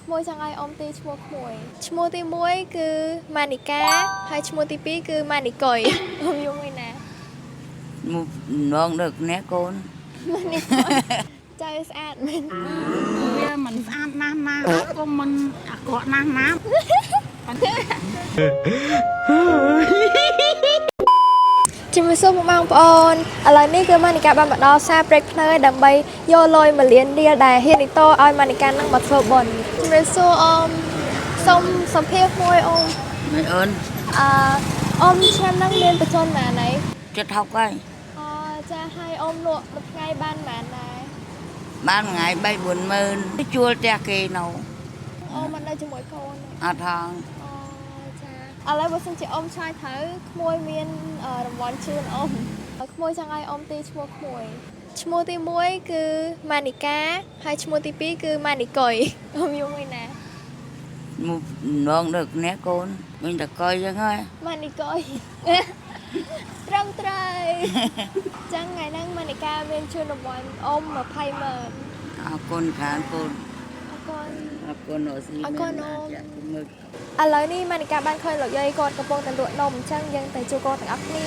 ក្មួយចង់ឲ្យអ៊ំទីឈ្មោះក្មួយឈ្មោះទី1គឺម៉ានីកាហើយឈ្មោះទី2គឺម៉ានីកុយអ៊ំយល់មួយណា ngon được nè con ម៉ានីកុយចៅស្អាតមែន វាមិនស្អាតណាស់ណាក៏មិនអាក្រក់ណាស់ណា ជំរាបសួរបងប្អូនឥឡូវនេះគឺម៉ានីកាបានមកដល់សារព្រែកភ្នើដើម្បីយកលុយ1លានរៀលដែលហ៊ាននីតូឲ្យម៉ានីកានឹងមកធ្វើបុណ្យជំរាបសួរអ៊ំសូមសម្ភាសន៍មួយអ៊ំ mày ơn អ៊ំឆ្នាំហ្នឹងមានបញ្ជនណាណៃ chết học ấy ចាឲ្យអ៊ំលក់មួយថ្ងៃបានប៉ុន្មានដែរ ban ngày bay buồn mơn cái chua tre kì nào អ៊ំមិននៅជាមួយកូន à thằng ចាឥឡូវបើសិនជាអ៊ំឆ្លើយត្រូវក្មួយមានរង្វាន់ជូនអ៊ំក្មួយចង់ឲ្យអ៊ំទីឈ្មោះក្មួយឈ្មោះទី1គឺម៉ានីកាហើយឈ្មោះទី2គឺម៉ានីកុយអ៊ំយល់មួយណា ngon được nè con mình đã coi chứ ơi ម៉ានីកុយ ត្រឹមត្រូវចឹងថ្ងៃហ្នឹងម៉ានីកាមានជូនរង្វាន់អ៊ំ200000 à con khán con អរគុណ à con ở gì À, con ôm. mực ឥឡូវនេះម៉ានីកាបានឃើញលោកយាយគាត់កំពុងតែលក់នំអញ្ចឹងយើងទៅជួបគាត់ទាំងអស់គ្នា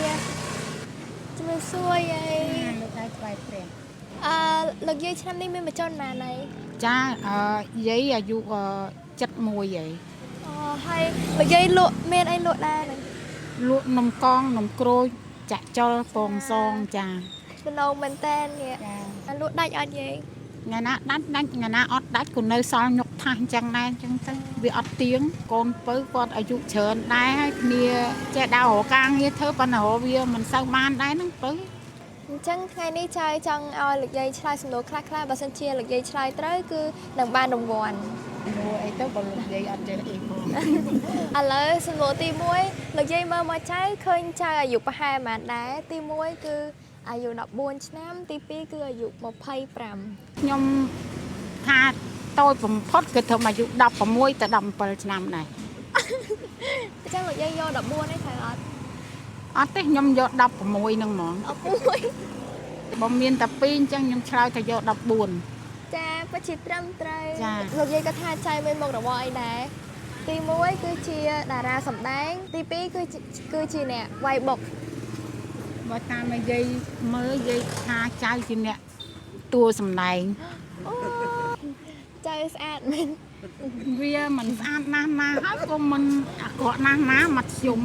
ជំរាបសួរយាយ លោកឲ្យថ្លៃព្រះ លោកយាយឆ្នាំនេះមានបញ្ចូលណាណៃ ចាយាយអាយុ71ហើយ ហើយលោកយាយលក់មានអីលក់ដែរហ្នឹង លក់នំកងនំក្រូចចាក់ចុលពងសងចា ដំណងមែនតែននេះ ចា លក់ដាច់អត់យាយ ថ្ងៃណាដាច់ថ្ងៃណាអត់ដាច់ក៏នៅសល់ញុកថាសអញ្ចឹងដែរអញ្ចឹងទៅវាអត់ទៀងកូនពៅគាត់អាយុច្រើនដែរហើយគ្នាចេះដើររកការងារធ្វើប៉ុន្តែវាមិនសូវបានដែរហ្នឹងពៅ អញ្ចឹងថ្ងៃនេះចៅចង់ឲ្យលោកយាយឆ្លើយសំណួរខ្លះៗបើសិនជាលោកយាយឆ្លើយត្រូវគឺនឹងបានរង្វាន់ មួយអីទៅក៏លោកយាយអត់ចេះអីផង ឥឡូវសំណួរទី1លោកយាយមើលមកចៅឃើញចៅអាយុប្រហែលប៉ុន្មានដែរទី1គឺអាយុ14ឆ្នាំទី2គឺអាយុ25 ខ្ញុំថាតូចបំផុតគឺធ្វើអាយុ16ទៅ17ឆ្នាំដែរ អញ្ចឹងលោកយាយយក14នេះត្រូវអត់ អត់ទេខ្ញុំយក16ហ្នឹងហ្មង 11 បើមានតែ2អញ្ចឹងខ្ញុំឆ្លើយថាយក14 ចាពិតជាត្រឹមត្រូវ ចា លោកយាយក៏ថាចៅមានមុខរបរអីដែរទី1គឺជាតារាសម្ដែងទី2គឺជាអ្នកវាយបុក បើតាមនិយាយមើលយាយថាចៅជាអ្នកតួសម្ដែង អូចៅស្អាតមែន វាមិនស្អាតណាស់ណាហើយក៏មិនអាក្រក់ណាស់ណាមកខ្ញុំ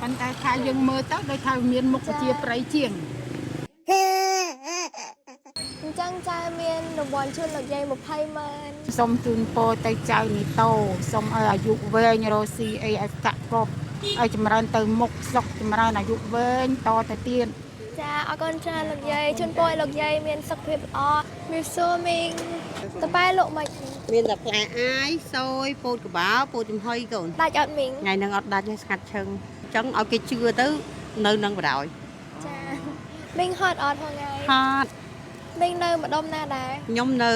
ប៉ុន្តែថាយើងមើលទៅដូចថាមានមុខជាប្រៃជាង អញ្ចឹងចៅមានរង្វាន់ជូនលោកយាយ200,000 សូមជូនពរទៅចៅនីតូសូមឲ្យអាយុវែងរស់ស៊ីអីឲ្យកាក់កប់ឲ្យចម្រើនទៅមុខសុខចម្រើនអាយុវែងតទៅទៀត ចាអរគុណច្រើនលោកយាយជូនពរឲ្យលោកយាយមានសុខភាពល្អមានសួរមីងតប៉ែលក់មិន មានតែផ្លែអាយសយពោតកបោពោតចំហុយកូន ដាច់អត់មីង ថ្ងៃហ្នឹងអត់ដាច់ទេស្ងាត់ឈឹងអញ្ចឹងឲ្យគេជឿទៅនៅនឹងបដ ாய் ចាមីងហត់អត់ហ្នឹងហើយ ហត់ មីងនៅម្ដុំណាដែរ ខ្ញុំនៅ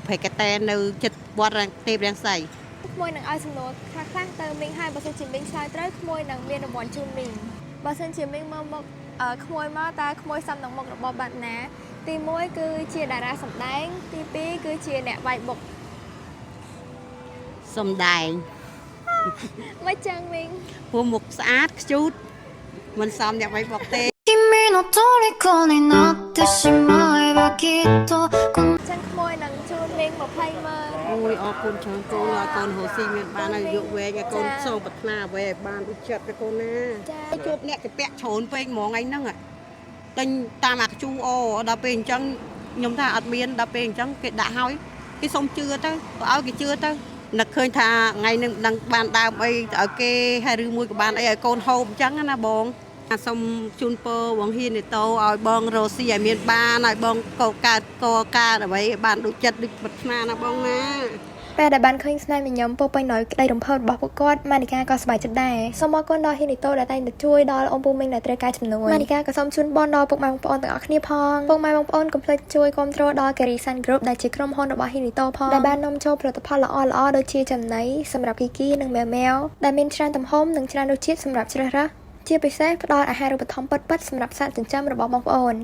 ព្រៃកតែននៅចិត្តវត្តរាំងទេពរាំងសី ក្មួយនឹងឲ្យសំណួរខ្លះៗទៅមីងហើយបើសិនជាមីងឆ្លើយត្រូវក្មួយនឹងមានរង្វាន់ជូនមីងបើសិនជាមីងមើលមកក្មួយមកតើក្មួយសំនឹងមុខរបស់បាត់ណាទី1គឺជាតារាសម្ដែងទី2គឺជាអ្នកវាយបុក សំដែង មិនចឹងមីង ព្រោះមុខស្អាតខ្ជូតមិនសមអ្នកវាយបុកទេ 君の虜になってしまえばきっとこの ចឹងក្មួយនឹងជូនមីង200,000 អូយអរគុណច្រើនកូនឲ្យកូនរស់ស៊ីមានបានអាយុវែងឲ្យកូនសូមប្រាថ្នាអ្វីឲ្យបានឧចិត្តទៅកូនណា ចា ជួបអ្នកជាពាក់ច្រើនពេកហ្មងថ្ងៃហ្នឹងទិញតាមអាខ្ជូអូដល់ពេលអញ្ចឹងខ្ញុំថាអត់មានដល់ពេលអញ្ចឹងគេដាក់ហើយគេសុំជឿទៅបើឲ្យគេជឿទៅនឹកឃើញថាថ្ងៃហ្នឹងមិនដឹងបានដើមអីឲ្យគេហើយឬមួយក៏បានអីឲ្យកូនហូបអញ្ចឹងណាបងសូមជូនពរបងហ៊ាននេតូឲ្យបងរស់ស៊ីឲ្យមានបានឲ្យបងកកើតអ្វីឲ្យបានដូចចិត្តដូចប្រាថ្នាណាបងណា ពេលដែលបានឃើញស្នេហ៍ញញឹមពោពេញដោយក្តីរំភើបរបស់ពួកគាត់ម៉ានីកាក៏សប្បាយចិត្តដែរសូមអរគុណដល់ហ៊ីនីតូដែលតែងតែជួយដល់អ៊ំពូមីងដែលត្រូវការជំនួយម៉ានីកាក៏សូមជូនពរដល់ពុកម៉ែបងប្អូនទាំងអស់គ្នាផងពុកម៉ែបងប្អូនកុំភ្លេចជួយគាំទ្រដល់ Kerisan Group ដែលជាក្រុមហ៊ុនរបស់ហ៊ីនីតូផងដែលបាននាំចូលផលិតផលល្អៗដូចជាចំណីសម្រាប់គីគីនិងម៉ែវដែលមានច្រើនទំហំនិងច្រើនរសជាតិសម្រាប់ជ្រើសរើសជាពិសេសផ្ដល់អាហារូបត្ថម្ភពិតៗសម្រាប់សត្វចិញ្ចឹមរបស់បងប្អូន